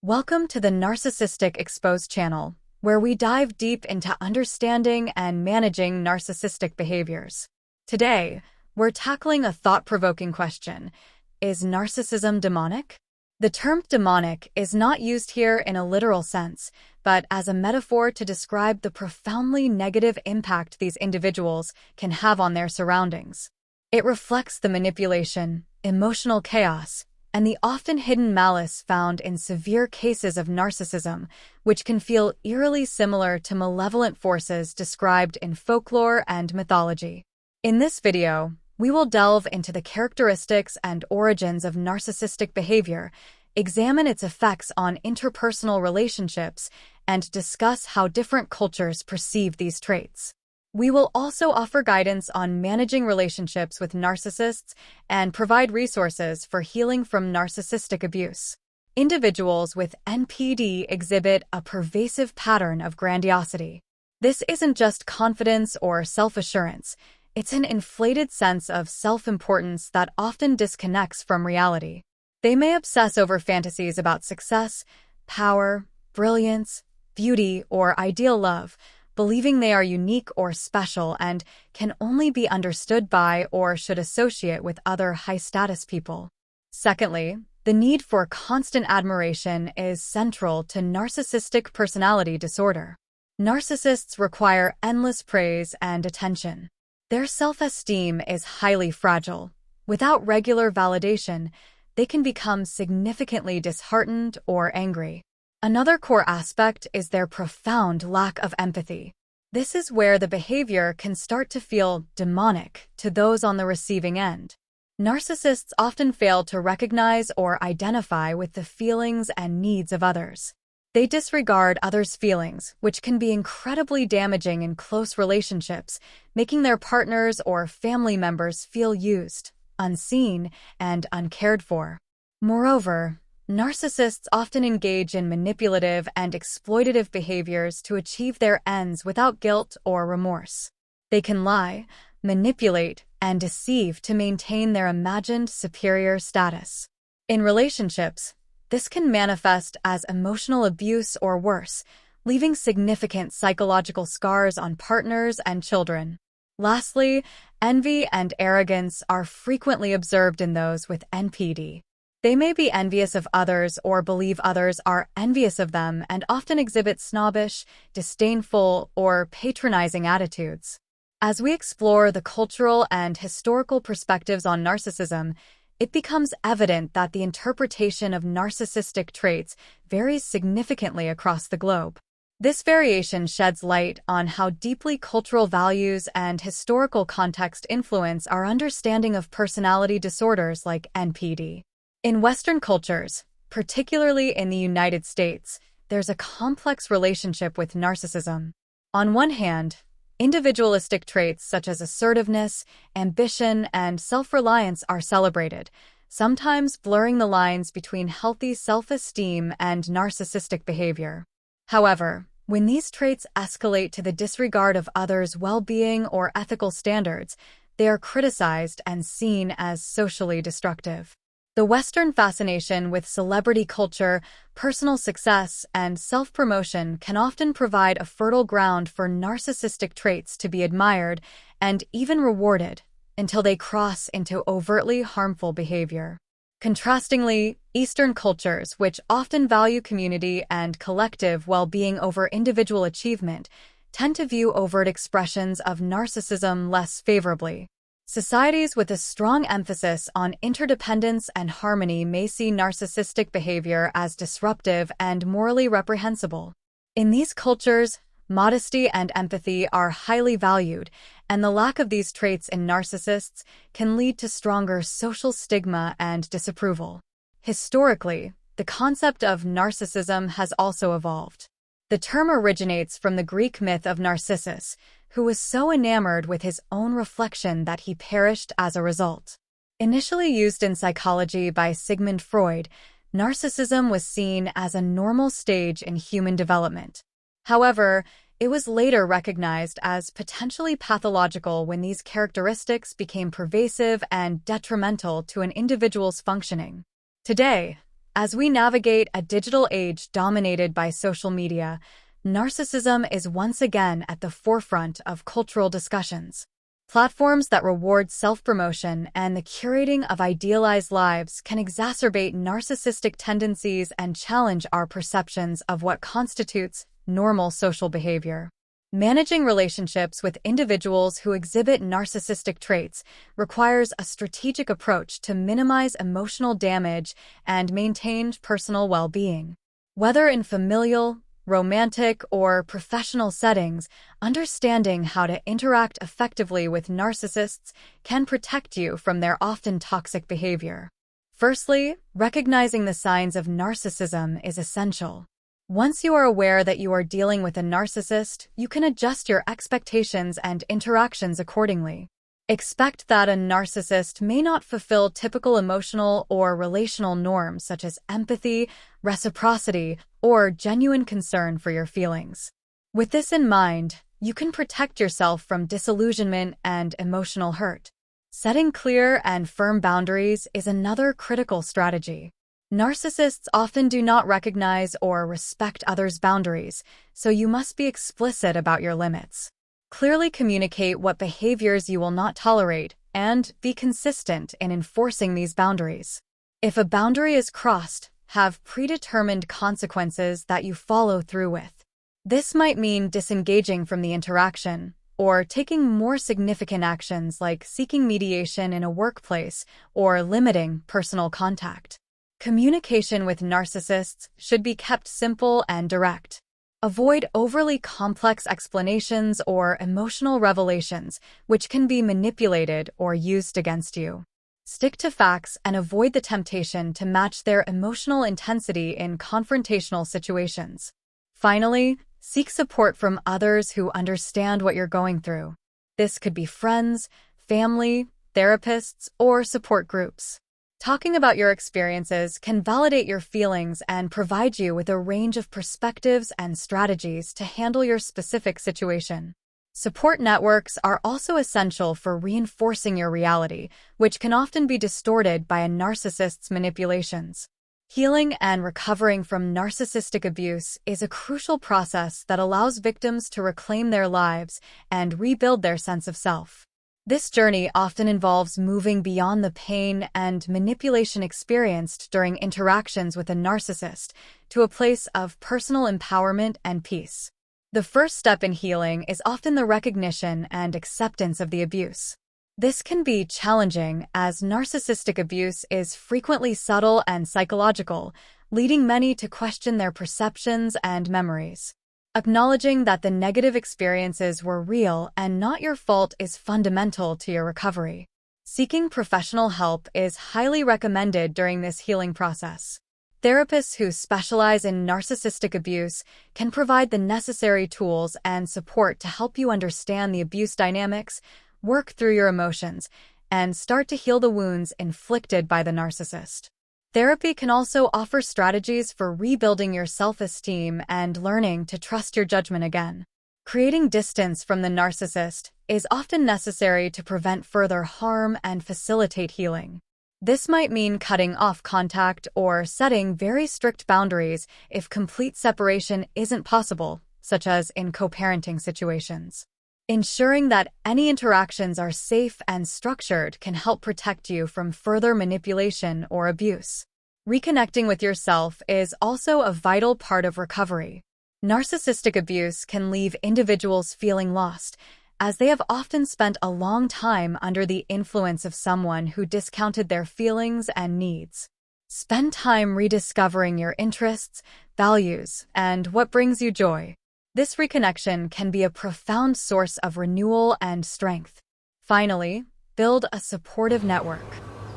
Welcome to the Narcissistic Exposed channel, where we dive deep into understanding and managing narcissistic behaviors. Today, we're tackling a thought-provoking question: is narcissism demonic? The term demonic is not used here in a literal sense, but as a metaphor to describe the profoundly negative impact these individuals can have on their surroundings. It reflects the manipulation, emotional chaos, and the often hidden malice found in severe cases of narcissism, which can feel eerily similar to malevolent forces described in folklore and mythology. In this video, we will delve into the characteristics and origins of narcissistic behavior, examine its effects on interpersonal relationships, and discuss how different cultures perceive these traits. We will also offer guidance on managing relationships with narcissists and provide resources for healing from narcissistic abuse. Individuals with NPD exhibit a pervasive pattern of grandiosity. This isn't just confidence or self-assurance, it's an inflated sense of self-importance that often disconnects from reality. They may obsess over fantasies about success, power, brilliance, beauty, or ideal love, believing they are unique or special and can only be understood by or should associate with other high-status people. Secondly, the need for constant admiration is central to narcissistic personality disorder. Narcissists require endless praise and attention. Their self-esteem is highly fragile. Without regular validation, they can become significantly disheartened or angry. Another core aspect is their profound lack of empathy. This is where the behavior can start to feel demonic to those on the receiving end. Narcissists often fail to recognize or identify with the feelings and needs of others. They disregard others' feelings, which can be incredibly damaging in close relationships, making their partners or family members feel used, unseen, and uncared for. Moreover, narcissists often engage in manipulative and exploitative behaviors to achieve their ends without guilt or remorse. They can lie, manipulate, and deceive to maintain their imagined superior status. In relationships, this can manifest as emotional abuse or worse, leaving significant psychological scars on partners and children. Lastly, envy and arrogance are frequently observed in those with NPD. They may be envious of others or believe others are envious of them and often exhibit snobbish, disdainful, or patronizing attitudes. As we explore the cultural and historical perspectives on narcissism, it becomes evident that the interpretation of narcissistic traits varies significantly across the globe. This variation sheds light on how deeply cultural values and historical context influence our understanding of personality disorders like NPD. In Western cultures, particularly in the United States, there's a complex relationship with narcissism. On one hand, individualistic traits such as assertiveness, ambition, and self-reliance are celebrated, sometimes blurring the lines between healthy self-esteem and narcissistic behavior. However, when these traits escalate to the disregard of others' well-being or ethical standards, they are criticized and seen as socially destructive. The Western fascination with celebrity culture, personal success, and self-promotion can often provide a fertile ground for narcissistic traits to be admired and even rewarded until they cross into overtly harmful behavior. Contrastingly, Eastern cultures, which often value community and collective well-being over individual achievement, tend to view overt expressions of narcissism less favorably. Societies with a strong emphasis on interdependence and harmony may see narcissistic behavior as disruptive and morally reprehensible. In these cultures, modesty and empathy are highly valued, and the lack of these traits in narcissists can lead to stronger social stigma and disapproval. Historically, the concept of narcissism has also evolved. The term originates from the Greek myth of Narcissus, who was so enamored with his own reflection that he perished as a result. Initially used in psychology by Sigmund Freud, narcissism was seen as a normal stage in human development. However, it was later recognized as potentially pathological when these characteristics became pervasive and detrimental to an individual's functioning. Today, As we navigate a digital age dominated by social media, narcissism is once again at the forefront of cultural discussions. Platforms that reward self-promotion and the curating of idealized lives can exacerbate narcissistic tendencies and challenge our perceptions of what constitutes normal social behavior. Managing relationships with individuals who exhibit narcissistic traits requires a strategic approach to minimize emotional damage and maintain personal well-being. Whether in familial, romantic, or professional settings, understanding how to interact effectively with narcissists can protect you from their often toxic behavior. Firstly, recognizing the signs of narcissism is essential. Once you are aware that you are dealing with a narcissist, you can adjust your expectations and interactions accordingly. Expect that a narcissist may not fulfill typical emotional or relational norms such as empathy, reciprocity, or genuine concern for your feelings. With this in mind, you can protect yourself from disillusionment and emotional hurt. Setting clear and firm boundaries is another critical strategy. Narcissists often do not recognize or respect others' boundaries, so you must be explicit about your limits. Clearly communicate what behaviors you will not tolerate and be consistent in enforcing these boundaries. If a boundary is crossed, have predetermined consequences that you follow through with. This might mean disengaging from the interaction or taking more significant actions like seeking mediation in a workplace or limiting personal contact. Communication with narcissists should be kept simple and direct. Avoid overly complex explanations or emotional revelations, which can be manipulated or used against you. Stick to facts and avoid the temptation to match their emotional intensity in confrontational situations. Finally, seek support from others who understand what you're going through. This could be friends, family, therapists, or support groups. Talking about your experiences can validate your feelings and provide you with a range of perspectives and strategies to handle your specific situation. Support networks are also essential for reinforcing your reality, which can often be distorted by a narcissist's manipulations. Healing and recovering from narcissistic abuse is a crucial process that allows victims to reclaim their lives and rebuild their sense of self. This journey often involves moving beyond the pain and manipulation experienced during interactions with a narcissist to a place of personal empowerment and peace. The first step in healing is often the recognition and acceptance of the abuse. This can be challenging as narcissistic abuse is frequently subtle and psychological, leading many to question their perceptions and memories. Acknowledging that the negative experiences were real and not your fault is fundamental to your recovery. Seeking professional help is highly recommended during this healing process. Therapists who specialize in narcissistic abuse can provide the necessary tools and support to help you understand the abuse dynamics, work through your emotions, and start to heal the wounds inflicted by the narcissist. Therapy can also offer strategies for rebuilding your self-esteem and learning to trust your judgment again. Creating distance from the narcissist is often necessary to prevent further harm and facilitate healing. This might mean cutting off contact or setting very strict boundaries if complete separation isn't possible, such as in co-parenting situations. Ensuring that any interactions are safe and structured can help protect you from further manipulation or abuse. Reconnecting with yourself is also a vital part of recovery. Narcissistic abuse can leave individuals feeling lost, as they have often spent a long time under the influence of someone who discounted their feelings and needs. Spend time rediscovering your interests, values, and what brings you joy. This reconnection can be a profound source of renewal and strength. Finally, build a supportive network.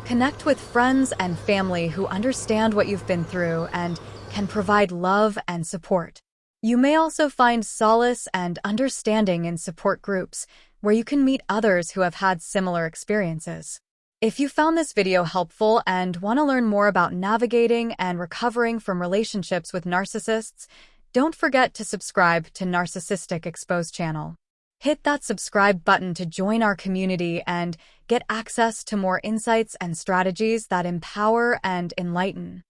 Connect with friends and family who understand what you've been through and can provide love and support. You may also find solace and understanding in support groups, where you can meet others who have had similar experiences. If you found this video helpful and want to learn more about navigating and recovering from relationships with narcissists, don't forget to subscribe to Narcissistic Exposed channel. Hit that subscribe button to join our community and get access to more insights and strategies that empower and enlighten.